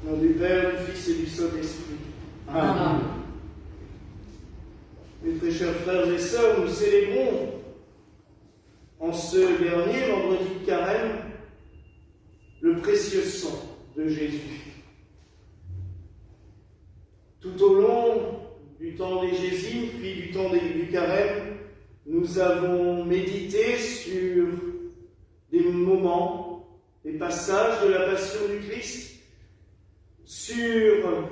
Au nom du Père, du Fils et du Saint-Esprit. Amen. Mes très chers frères et sœurs, nous célébrons en ce dernier vendredi de Carême le précieux sang de Jésus. Tout au long du temps d'Égésime, puis du temps du Carême, nous avons médité sur des moments, des passages de la Passion du Christ, sur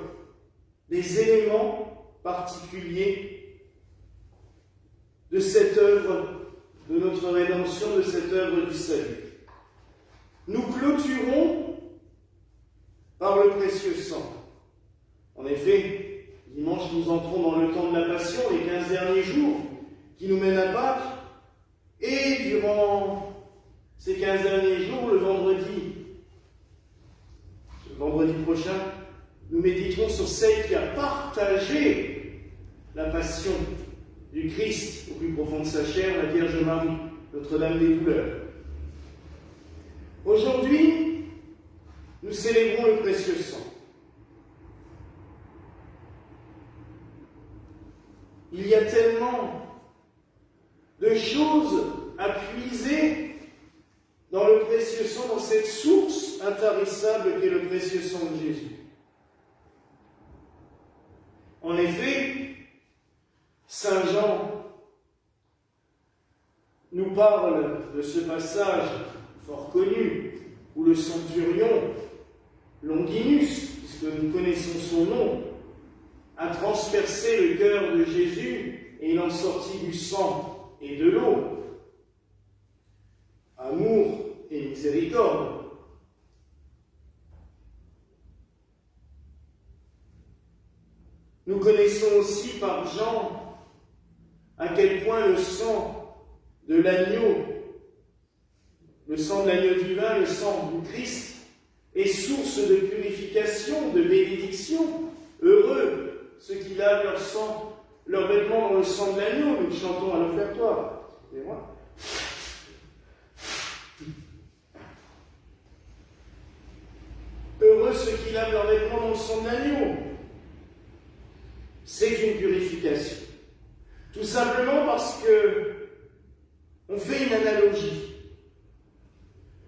des éléments particuliers de cette œuvre de notre rédemption, de cette œuvre du salut. Nous clôturons par le précieux sang. En effet, dimanche, nous entrons dans le temps de la Passion, les 15 derniers jours qui nous mènent à Pâques, et durant ces 15 derniers jours, le vendredi prochain, nous méditerons sur celle qui a partagé la passion du Christ au plus profond de sa chair, la Vierge Marie, Notre-Dame des douleurs. Aujourd'hui, nous célébrons le précieux sang. Il y a tellement de choses à puiser dans le précieux sang, dans cette source intarissable qu'est le précieux sang de Jésus. En effet, Saint Jean nous parle de ce passage fort connu où le centurion Longinus, puisque nous connaissons son nom, a transpercé le cœur de Jésus et il en sortit du sang et de l'eau. Amour et miséricorde. Nous connaissons aussi par Jean à quel point le sang de l'agneau, le sang de l'agneau divin, le sang du Christ, est source de purification, de bénédiction. Heureux ceux qui lavent leur sang, leurs vêtements dans le sang de l'agneau. Nous chantons à l'offertoire. Excusez-moi. Heureux ceux qui lavent leurs vêtements dans le sang de l'agneau. C'est une purification. Tout simplement parce que on fait une analogie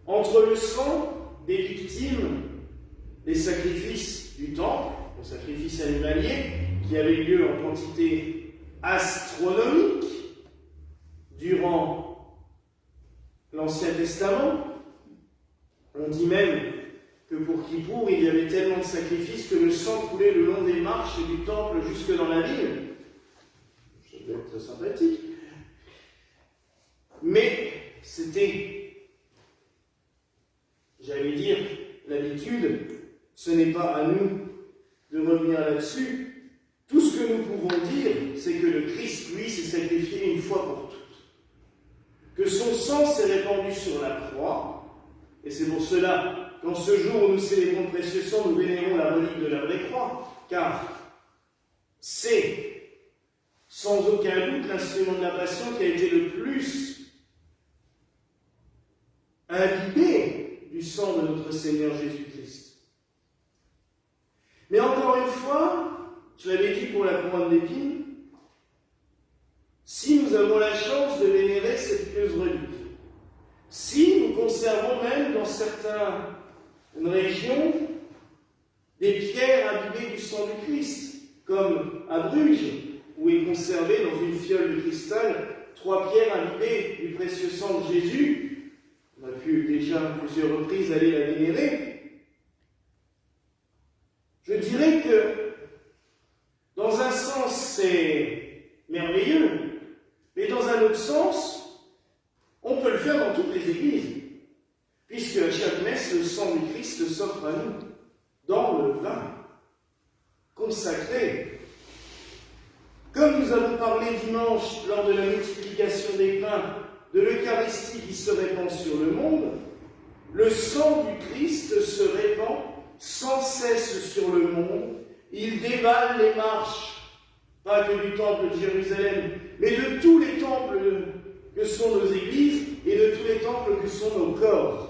entre le sang des victimes des sacrifices du temple, le sacrifice animalier, qui avait lieu en quantité astronomique durant l'Ancien Testament. On dit même que pour Kippour, il y avait tellement de sacrifices que le sang coulait le long des marches du temple jusque dans la ville. Ça doit être très sympathique. Mais c'était, j'allais dire, l'habitude. Ce n'est pas à nous de revenir là-dessus. Tout ce que nous pouvons dire, c'est que le Christ, lui, s'est sacrifié une fois pour toutes. Que son sang s'est répandu sur la croix, et c'est pour cela qu'en ce jour où nous célébrons le précieux sang, nous vénérons la relique de la vraie croix, car c'est sans aucun doute l'instrument de la passion qui a été le plus imbibé du sang de notre Seigneur Jésus-Christ. Mais encore une fois, je l'avais dit pour la couronne d'épines, si nous avons la chance de vénérer cette pieuse relique, si nous conservons même dans certaines régions des pierres imbibées du sang du Christ, comme à Bruges, où est conservé dans une fiole de cristal 3 pierres imbibées du précieux sang de Jésus. On a pu déjà à plusieurs reprises aller la vénérer. Je dirais que dans un sens c'est merveilleux, mais dans un autre sens, on peut le faire dans toutes les églises, puisque à chaque messe, le sang du Christ s'offre à nous, dans le vin, consacré. Comme nous avons parlé dimanche, lors de la multiplication des pains, de l'Eucharistie qui se répand sur le monde, le sang du Christ se répand sans cesse sur le monde. Il dévale les marches, pas que du temple de Jérusalem, mais de tous les temples que sont nos églises et de tous les temples que sont nos corps.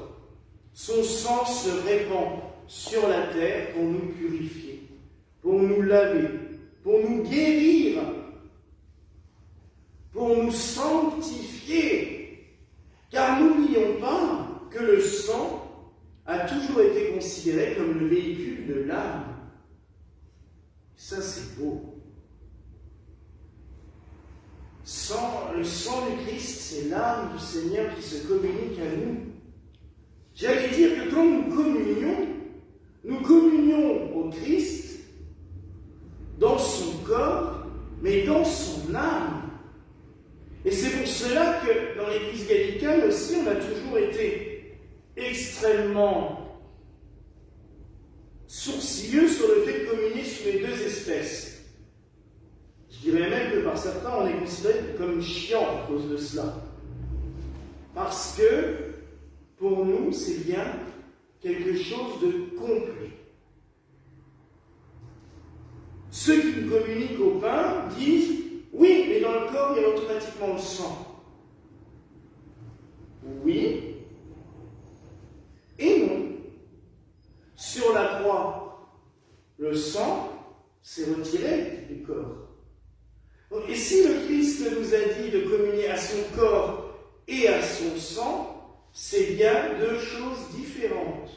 Son sang se répand sur la terre pour nous purifier, pour nous laver, pour nous guérir, pour nous sanctifier. Car n'oublions pas que le sang a toujours été considéré comme le véhicule de l'âme. Ça, c'est beau. Le sang du Christ, c'est l'âme du Seigneur qui se communique à nous. J'allais dire que quand nous communions au Christ dans son corps, mais dans son âme. Et c'est pour cela que dans l'Église gallicane aussi, on a toujours été extrêmement sourcilleux sur le fait de communier sous les deux espèces. Je dirais même que par certains, on est considéré comme chiant à cause de cela. Parce que, pour nous, c'est bien quelque chose de complet. Ceux qui communiquent au pain disent « Oui, mais dans le corps, il y a automatiquement le sang. » Oui et non. Sur la croix, le sang s'est retiré du corps. Et si le Christ nous a dit de communier à son corps et à son sang, c'est bien deux choses différentes.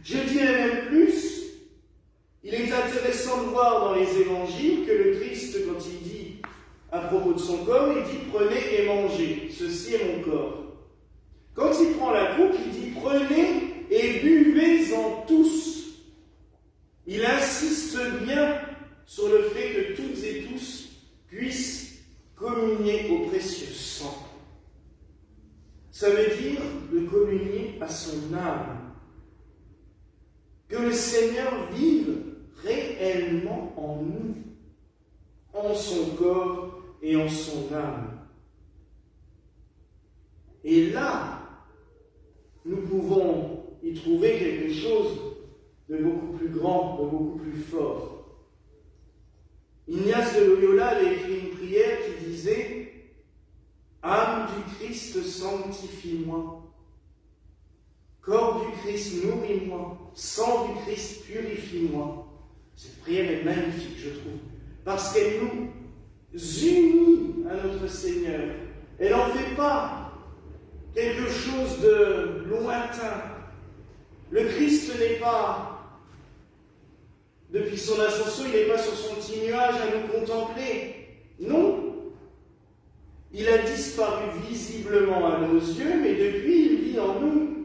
Je dirais même plus, il est intéressant de voir dans les évangiles que le Christ, quand il dit à propos de son corps, il dit « Prenez et mangez, ceci est mon corps ». Quand il prend la coupe, il dit « Prenez et buvez-en tous ». Il insiste bien sur le fait que toutes et tous puissent communier au précieux sang. Ça veut dire de communier à son âme. Que le Seigneur vive réellement en nous, en son corps et en son âme. Et là, nous pouvons y trouver quelque chose de beaucoup plus grand, de beaucoup plus fort. Ignace de Loyola a écrit une prière qui disait « Âme du Christ, sanctifie-moi. Corps du Christ, nourris-moi. Sang du Christ, purifie-moi. » Cette prière est magnifique, je trouve, parce qu'elle nous unit à notre Seigneur. Elle n'en fait pas quelque chose de lointain. Le Christ n'est pas... Depuis son ascension, il n'est pas sur son petit nuage à nous contempler. Non. Il a disparu visiblement à nos yeux, mais depuis, il vit en nous.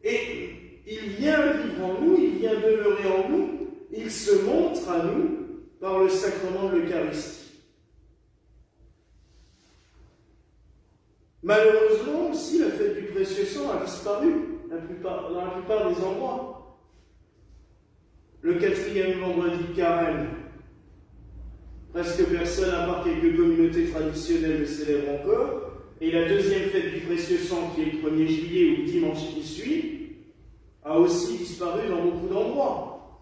Et il vient vivre en nous, il vient demeurer en nous, il se montre à nous par le sacrement de l'Eucharistie. Malheureusement aussi, la fête du précieux sang a disparu dans la plupart des endroits. Le 4e vendredi de Carême, presque personne, à part quelques communautés traditionnelles, le célèbre encore. Et la 2e fête du précieux sang, qui est le 1er juillet ou le dimanche qui suit, a aussi disparu dans beaucoup d'endroits.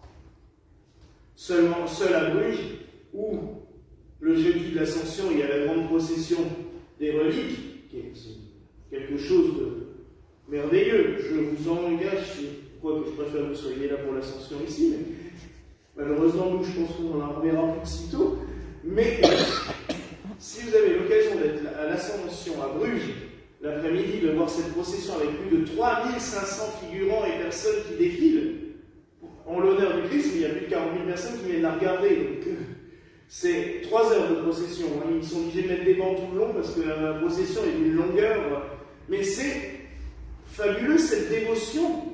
Seul à Bruges, où le jeudi de l'Ascension, il y a la grande procession des reliques, qui est quelque chose de merveilleux. Je vous engage, quoique je préfère que vous soyez là pour l'Ascension ici, mais malheureusement, nous, je pense qu'on en reverra plus de sitôt. Mais si vous avez l'occasion d'être à l'Ascension à Bruges l'après-midi, de voir cette procession avec plus de 3500 figurants et personnes qui défilent en l'honneur du Christ, mais il y a plus de 40 000 personnes qui viennent la regarder. Donc, c'est 3 heures de procession. Hein. Ils sont obligés de mettre des bancs tout le long parce que la procession est d'une longueur. Mais c'est fabuleux, cette dévotion.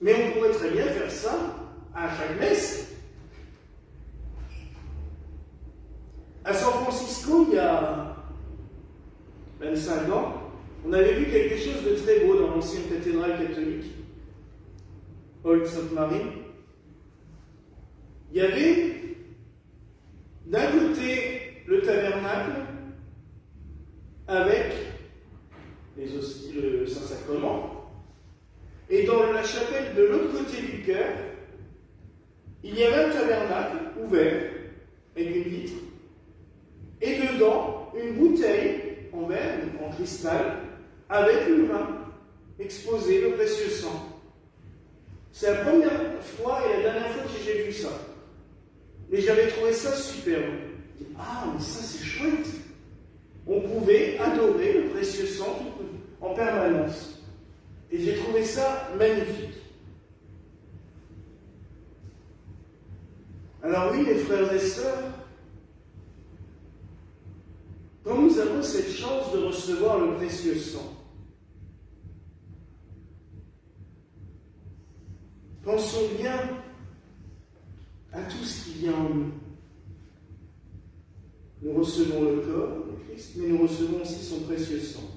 Mais on pourrait très bien faire ça à chaque messe. À San Francisco, il y a 25 ans, on avait vu quelque chose de très beau dans l'ancienne cathédrale catholique, Old Sainte-Marie. Il y avait d'un côté le tabernacle avec les hosties, le Saint-Sacrement, et dans la chapelle de l'autre côté du chœur, il y avait un tabernacle ouvert avec une vitre, et dedans une bouteille en verre, en cristal, avec le vin. exposer le précieux sang. C'est la première fois et la dernière fois que j'ai vu ça. Et j'avais trouvé ça superbe. Je dis, ah, mais ça c'est chouette. On pouvait adorer le précieux sang en permanence. Et j'ai trouvé ça magnifique. Alors oui, mes frères et sœurs, quand nous avons cette chance de recevoir le précieux sang, pensons bien à tout ce qui vient en nous. Nous recevons le corps de Christ, mais nous recevons aussi son précieux sang.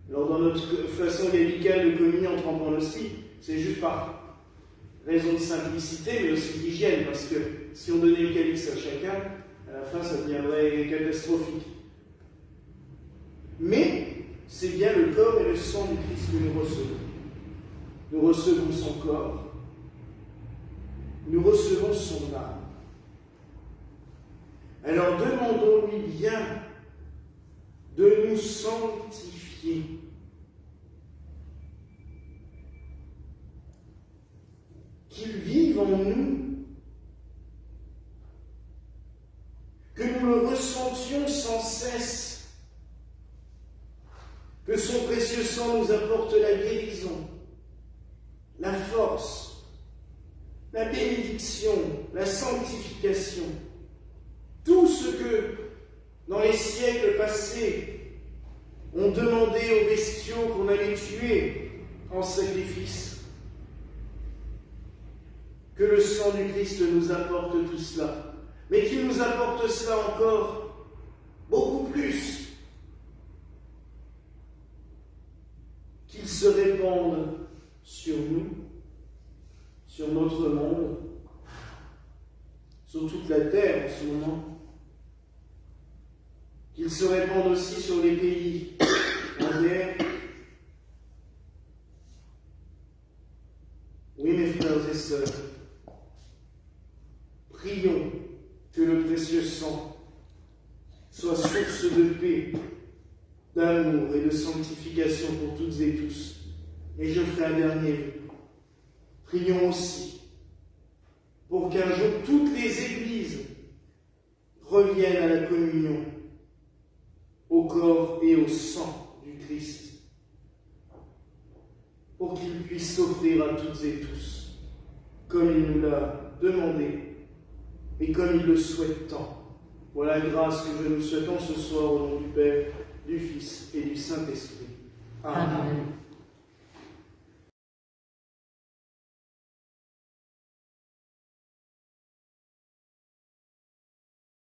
Alors dans notre façon gallicale de communier en trempant l'hostie, c'est juste par raison de simplicité, mais aussi d'hygiène, parce que si on donnait le calice à chacun, à la fin ça deviendrait catastrophique. Mais c'est bien le corps et le sang du Christ que nous recevons. Nous recevons son corps, nous recevons son âme. Alors demandons-lui bien de nous sanctifier. Qu'il vive en nous, que nous le ressentions sans cesse, que son précieux sang nous apporte la guérison, la force, la bénédiction, la sanctification, tout ce que, dans les siècles passés, on demandait aux bestiaux qu'on allait tuer en sacrifice. Que le sang du Christ nous apporte tout cela, mais qu'il nous apporte cela encore beaucoup plus, qu'il se répande sur nous, sur notre monde, sur toute la terre en ce moment, qu'il se répande aussi sur les pays en guerre. Oui, mes frères et sœurs, prions que le précieux sang soit source de paix, d'amour et de sanctification pour toutes et tous. Et je ferai un dernier vœu. Prions aussi pour qu'un jour toutes les églises reviennent à la communion, au corps et au sang du Christ, pour qu'il puisse s'offrir à toutes et tous, comme il nous l'a demandé et comme il le souhaite tant. Voilà la grâce que nous souhaitons ce soir au nom du Père, du Fils et du Saint-Esprit. Amen. Amen.